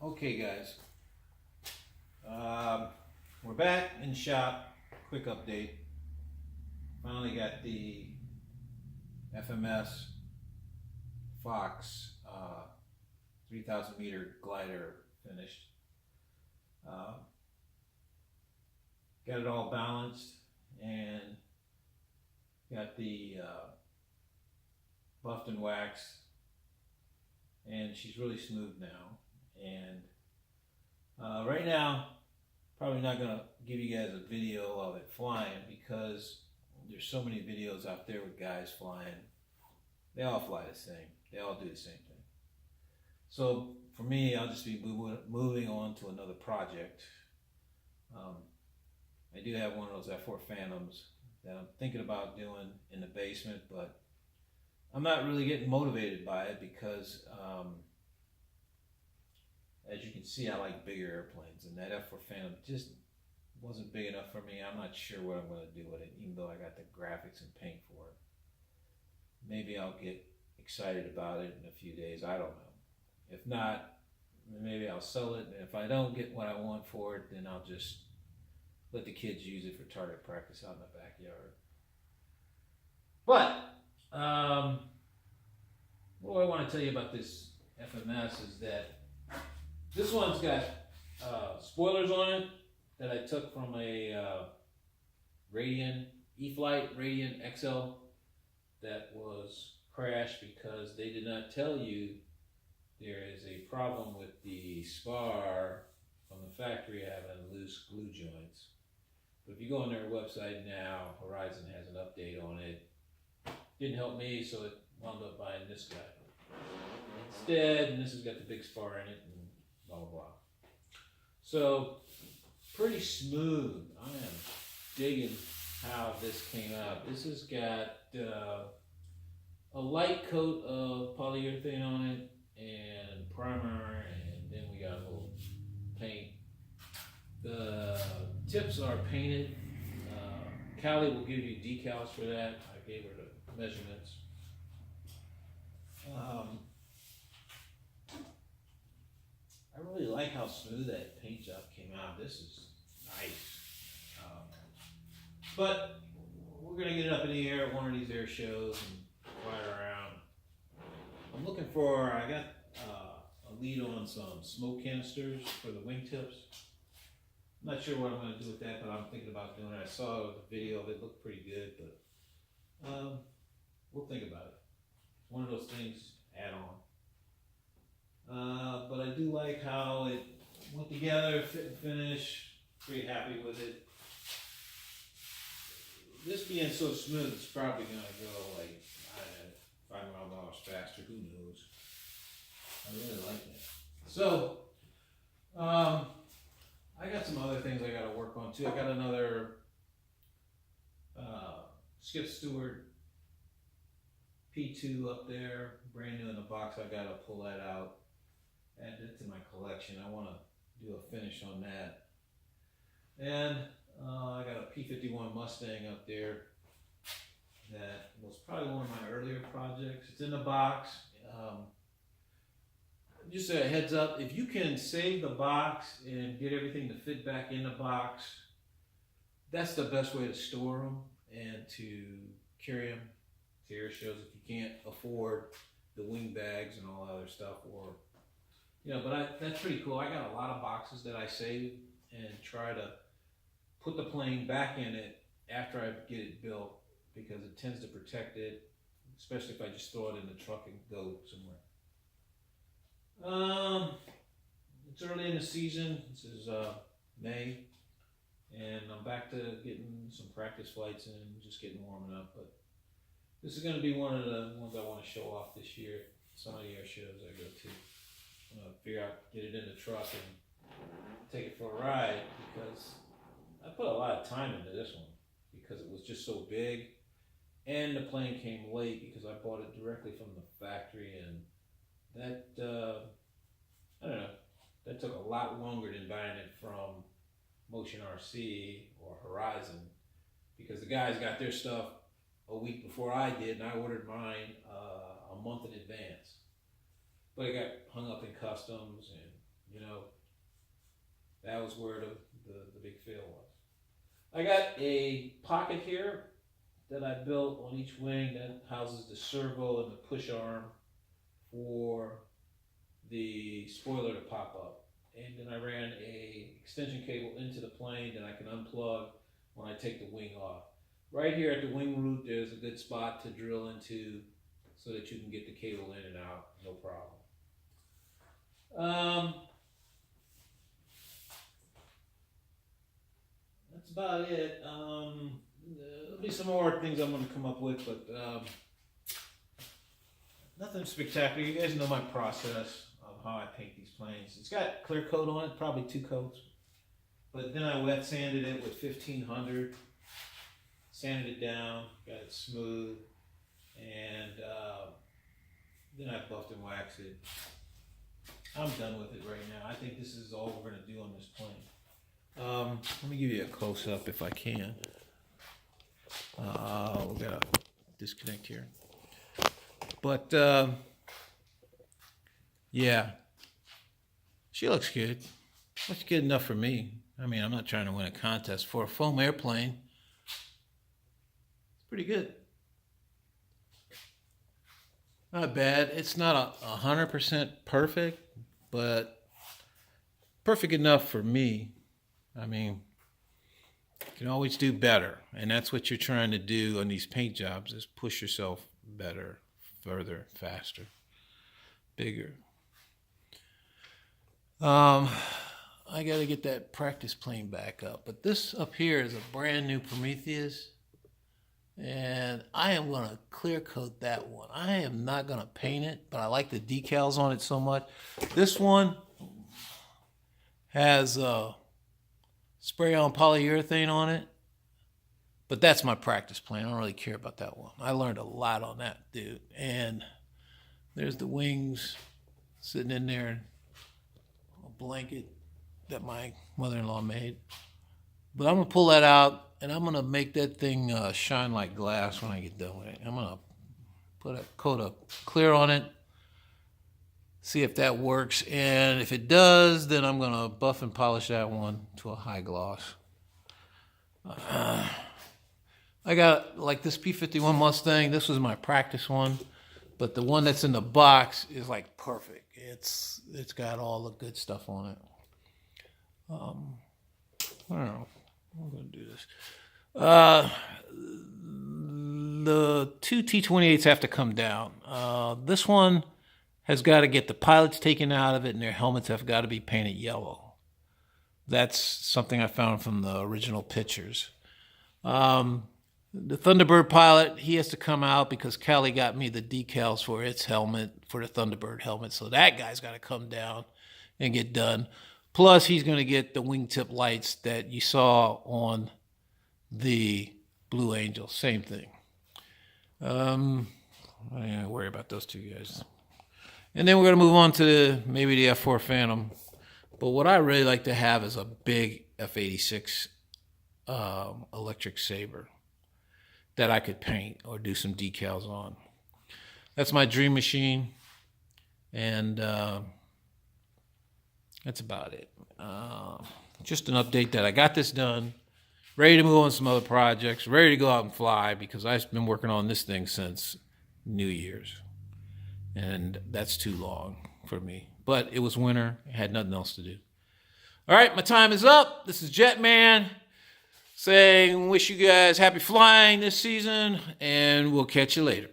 Okay, guys. We're back in the shop. Quick update. Finally got the FMS Fox 3,000 meter glider finished. Got it all balanced and got the buffed and waxed, and she's really smooth now. And right now, probably not gonna give you guys a video of it flying because there's so many videos out there with guys flying. They all fly the same. They all do the same thing. So for me, I'll just be moving on to another project. I do have one of those F4 Phantoms that I'm thinking about doing in the basement, but I'm not really getting motivated by it because as you can see, I like bigger airplanes, and that F4 Phantom just wasn't big enough for me. I'm not sure what I'm going to do with it, even though I got the graphics and paint for it. Maybe I'll get excited about it in a few days. I don't know. If not, maybe I'll sell it, and if I don't get what I want for it, then I'll just let the kids use it for target practice out in the backyard. But what I want to tell you about this FMS is that this one's got spoilers on it that I took from a Radian E-Flight Radian XL that was crashed because they did not tell you there is a problem with the spar from the factory having loose glue joints. But if you go on their website now, Horizon has an update on it. Didn't help me, so it wound up buying this guy instead, and this has got the big spar in it and blah blah blah. So pretty smooth. I am digging how this came out. This has got a light coat of polyurethane on it and primer, and then we got a little paint. The tips are painted. Callie will give you decals for that. I gave her the measurements. I really like how smooth that paint job came out. This is nice. But we're gonna get it up in the air at one of these air shows and fly it around. I'm looking for, I got a lead on some smoke canisters for the wingtips. I'm not sure what I'm going to do with that, but I'm thinking about doing it. I saw the video of it, looked pretty good, but we'll think about it. It's one of those things, add on. But I do like how it went together, fit and finish, pretty happy with it. This being so smooth, it's probably going to go like, I don't know, 5 miles faster, who knows. I really like that. So, I got some other things I got to work on too. I got another Skip Stewart P2 up there, brand new in the box. I got to pull that out, add it to my collection. I want to do a finish on that. And I got a P51 Mustang up there that was probably one of my earlier projects. It's in the box. Just a heads up, if you can save the box and get everything to fit back in the box, that's the best way to store them and to carry them to air shows if you can't afford the wing bags and all that other stuff. Or, you know, but that's pretty cool. I got a lot of boxes that I save and try to put the plane back in it after I get it built because it tends to protect it, especially if I just throw it in the truck and go somewhere. It's early in the season. This is May, and I'm back to getting some practice flights in, just getting warming up. But this is going to be one of the ones I want to show off this year. Some of the air shows I go to. I'm going to figure out, get it in the truck and take it for a ride because I put a lot of time into this one because it was just so big, and the plane came late because I bought it directly from the factory, and that, I don't know, that took a lot longer than buying it from Motion RC or Horizon because the guys got their stuff a week before I did, and I ordered mine a month in advance. But it got hung up in customs, and you know, that was where the big fail was. I got a pocket here that I built on each wing that houses the servo and the push arm for the spoiler to pop up. And then I ran a extension cable into the plane that I can unplug when I take the wing off. Right here at the wing root, there's a good spot to drill into so that you can get the cable in and out, no problem. That's about it. There'll be some more things I'm going to come up with, but nothing spectacular. You guys know my process of how I paint these planes. It's got clear coat on it, probably 2 coats. But then I wet sanded it with 1500, sanded it down, got it smooth, and then I buffed and waxed it. I'm done with it right now. I think this is all we're going to do on this plane. Let me give you a close-up if I can. We got a disconnect here. But, yeah, she looks good. Looks good enough for me. I mean, I'm not trying to win a contest. For a foam airplane, it's pretty good. Not bad. It's not 100% perfect, but perfect enough for me. I mean, you can always do better, and that's what you're trying to do on these paint jobs, is push yourself better, further, faster, bigger. I got to get that practice plane back up, but this up here is a brand new Prometheus, and I am going to clear coat that one. I am not going to paint it, but I like the decals on it so much. This one has spray-on polyurethane on it, but that's my practice plane. I don't really care about that one. I learned a lot on that, dude. And there's the wings sitting in there, a blanket that my mother-in-law made. But I'm going to pull that out, and I'm going to make that thing shine like glass when I get done with it. I'm going to put a coat of clear on it, see if that works. And if it does, then I'm going to buff and polish that one to a high gloss. I got, like, this P-51 Mustang. This was my practice one. But the one that's in the box is, like, perfect. It's got all the good stuff on it. I don't know. I'm going to do this. The 2 T-28s have to come down. This one has got to get the pilots taken out of it, and their helmets have got to be painted yellow. That's something I found from the original pictures. The Thunderbird pilot, he has to come out because Callie got me the decals for its helmet, for the Thunderbird helmet. So that guy's got to come down and get done. Plus, he's going to get the wingtip lights that you saw on the Blue Angel. Same thing. I don't worry about those two guys. And then we're going to move on to maybe the F4 Phantom. But what I really like to have is a big F-86 electric saber that I could paint or do some decals on. That's my dream machine. And that's about it. Just an update that I got this done. Ready to move on to some other projects. Ready to go out and fly because I've been working on this thing since New Year's. And that's too long for me. But it was winter. I had nothing else to do. All right, my time is up. This is Jetman saying wish you guys happy flying this season, and we'll catch you later.